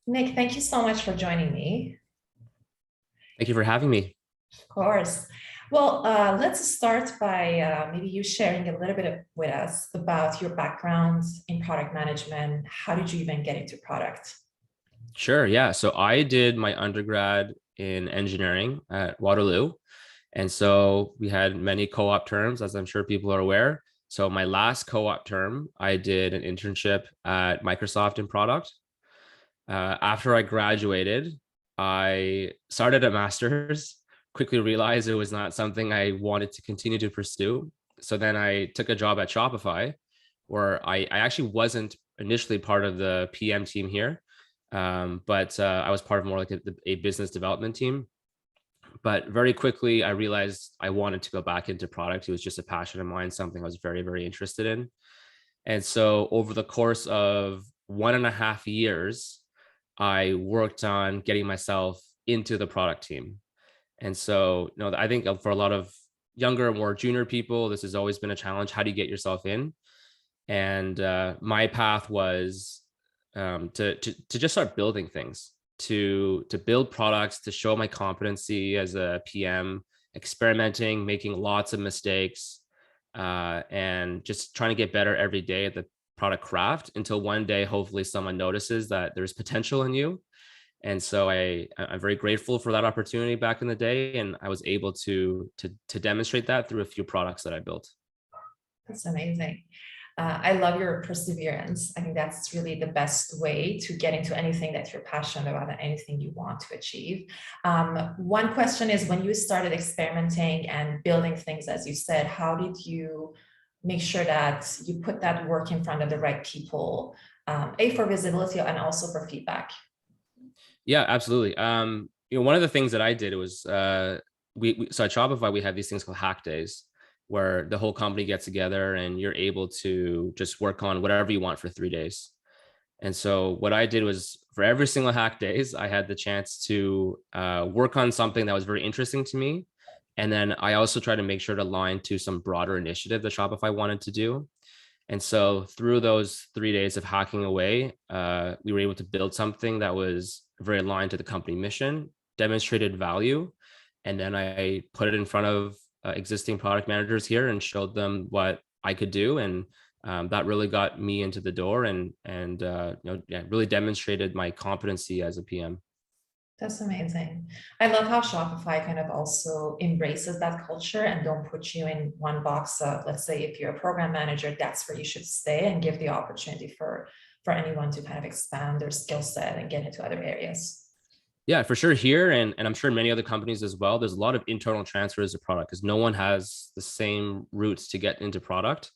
Nick, thank you so much for joining me. Thank you for having me. Of course. Well, let's start by maybe you sharing a little bit with us about your background in product management. How did you even get into product? Sure. Yeah. So I did my undergrad in engineering at Waterloo. And so we had many co-op terms, as I'm sure people are aware. So my last co-op term, I did an internship at Microsoft in product. After I graduated, I started a master's, quickly realized it was not something I wanted to continue to pursue. So then I took a job at Shopify, where I actually wasn't initially part of the PM team here, but I was part of more like a business development team. But very quickly, I realized I wanted to go back into product. It was just a passion of mine, something I was very, very interested in. And so over the course of 1.5 years, I worked on getting myself into the product team. And so, I think for a lot of younger, more junior people, this has always been a challenge. How do you get yourself in? And my path was to just start building things, to build products, to show my competency as a PM, experimenting, making lots of mistakes, and just trying to get better every day at the product craft until one day, hopefully, someone notices that there's potential in you. And so I'm very grateful for that opportunity back in the day, and I was able to demonstrate that through a few products that I built. That's amazing. I love your perseverance. I think that's really the best way to get into anything that you're passionate about and anything you want to achieve. One question is when you started experimenting and building things, as you said, how did you make sure that you put that work in front of the right people, A, for visibility and also for feedback? Yeah, absolutely. One of the things that I did was so at Shopify we have these things called hack days, where the whole company gets together and you're able to just work on whatever you want for 3 days. And so what I did was for every single hack days, I had the chance to work on something that was very interesting to me. And then I also tried to make sure to align to some broader initiative that Shopify wanted to do. And so through those 3 days of hacking away, we were able to build something that was very aligned to the company mission, demonstrated value, and then I put it in front of existing product managers here and showed them what I could do, and that really got me into the door, and yeah, really demonstrated my competency as a PM. That's amazing. I love how Shopify kind of also embraces that culture and don't put you in one box of, let's say, if you're a program manager, that's where you should stay and give the opportunity for anyone to kind of expand their skill set and get into other areas. Yeah, for sure here, and I'm sure many other companies as well. There's a lot of internal transfers of product because no one has the same routes to get into product.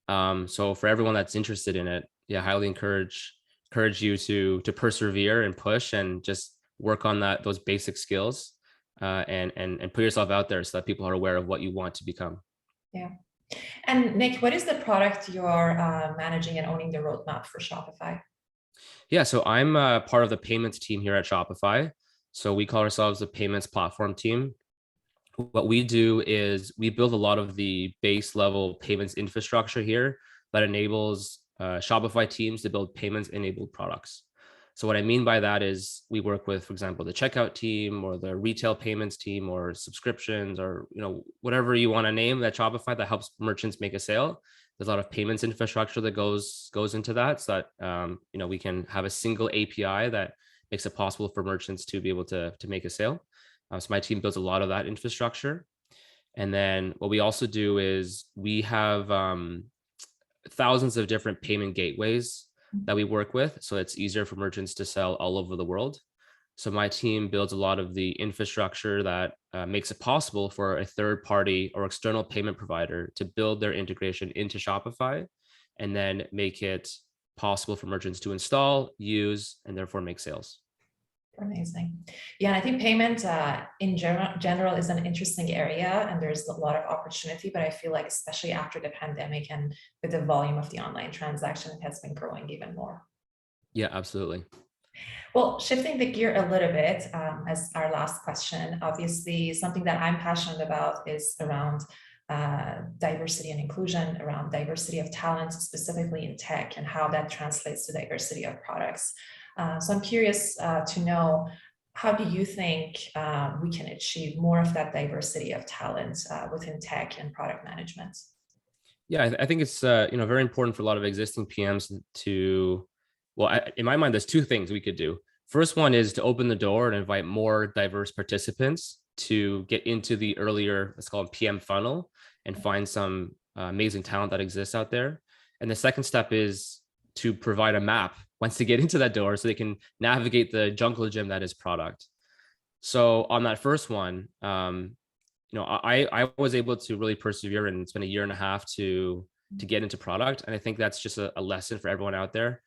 So for everyone that's interested in it, yeah, highly encourage you to persevere and push and just work on those basic skills, and put yourself out there so that people are aware of what you want to become. Yeah. And Nick, what is the product you're managing and owning the roadmap for Shopify? Yeah, so I'm part of the payments team here at Shopify. So we call ourselves the payments platform team. What we do is we build a lot of the base level payments infrastructure here that enables Shopify teams to build payments enabled products. So what I mean by that is we work with, for example, the checkout team or the retail payments team or subscriptions or whatever you want to name that Shopify that helps merchants make a sale. There's a lot of payments infrastructure that goes into that, so that we can have a single API that makes it possible for merchants to be able to make a sale. So my team builds a lot of that infrastructure. And then what we also do is we have thousands of different payment gateways that we work with. So it's easier for merchants to sell all over the world. So my team builds a lot of the infrastructure that makes it possible for a third party or external payment provider to build their integration into Shopify and then make it possible for merchants to install, use, and therefore make sales. Amazing. Yeah, and I think payment in general is an interesting area and there's a lot of opportunity, but I feel like especially after the pandemic and with the volume of the online transaction, it has been growing even more. Yeah, absolutely. Well, shifting the gear a little bit, as our last question, obviously something that I'm passionate about is around diversity and inclusion, around diversity of talent, specifically in tech, and how that translates to diversity of products. So I'm curious to know, how do you think we can achieve more of that diversity of talent within tech and product management? Yeah, I think it's very important for a lot of existing PMs to, well, in my mind, there's two things we could do. First one is to open the door and invite more diverse participants to get into the earlier, let's call it PM funnel, and find some amazing talent that exists out there. And the second step is to provide a map once they get into that door so they can navigate the jungle gym that is product. So on that first one, I was able to really persevere, and it's been a year and a half to get into product, and I think that's just a lesson for everyone out there.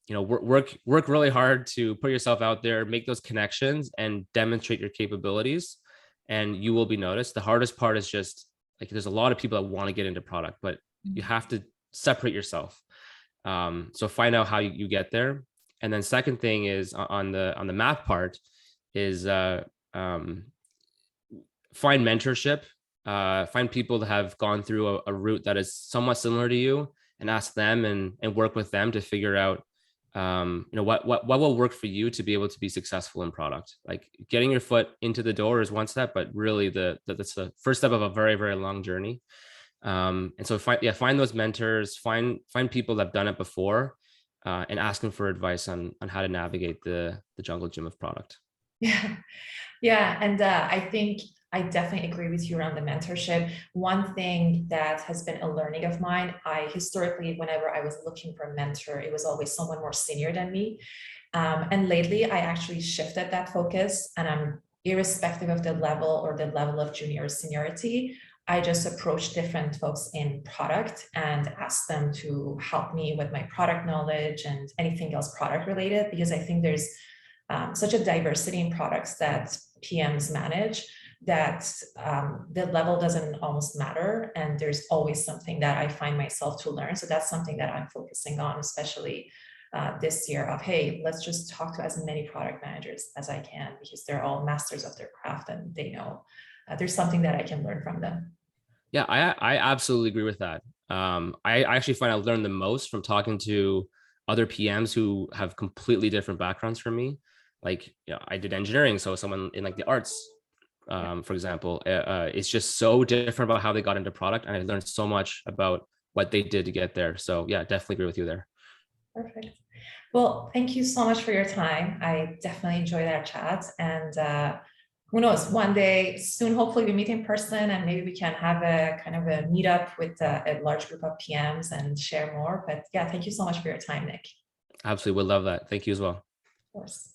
Work really hard to put yourself out there, make those connections, and demonstrate your capabilities, and you will be noticed. The hardest part is just like there's a lot of people that want to get into product, but you have to separate yourself. So find out how you get there, and then second thing is on the math part is find mentorship, find people that have gone through a route that is somewhat similar to you, and ask them and work with them to figure out what will work for you to be able to be successful in product. Like getting your foot into the door is one step, but really that's the first step of a very, very long journey. And so find those mentors, find people that have done it before, and ask them for advice on how to navigate the jungle gym of product. Yeah. Yeah. And I think I definitely agree with you around the mentorship. One thing that has been a learning of mine, I historically, whenever I was looking for a mentor, it was always someone more senior than me. And lately, I actually shifted that focus, and I'm irrespective of the level or the level of junior or seniority. I just approach different folks in product and ask them to help me with my product knowledge and anything else product related, because I think there's such a diversity in products that PMs manage that the level doesn't almost matter. And there's always something that I find myself to learn. So that's something that I'm focusing on, especially this year of, hey, let's just talk to as many product managers as I can, because they're all masters of their craft and they know there's something that I can learn from them. Yeah, I absolutely agree with that. I actually find I learn the most from talking to other PMs who have completely different backgrounds from me. Like, I did engineering, so someone in like the arts, for example, it's just so different about how they got into product, and I learned so much about what they did to get there. So yeah, definitely agree with you there. Perfect. Well, thank you so much for your time. I definitely enjoyed our chat, and who knows, one day soon, hopefully we meet in person, and maybe we can have a kind of a meetup with a large group of PMs and share more. But yeah, thank you so much for your time, Nick. Absolutely, would love that. Thank you as well. Of course.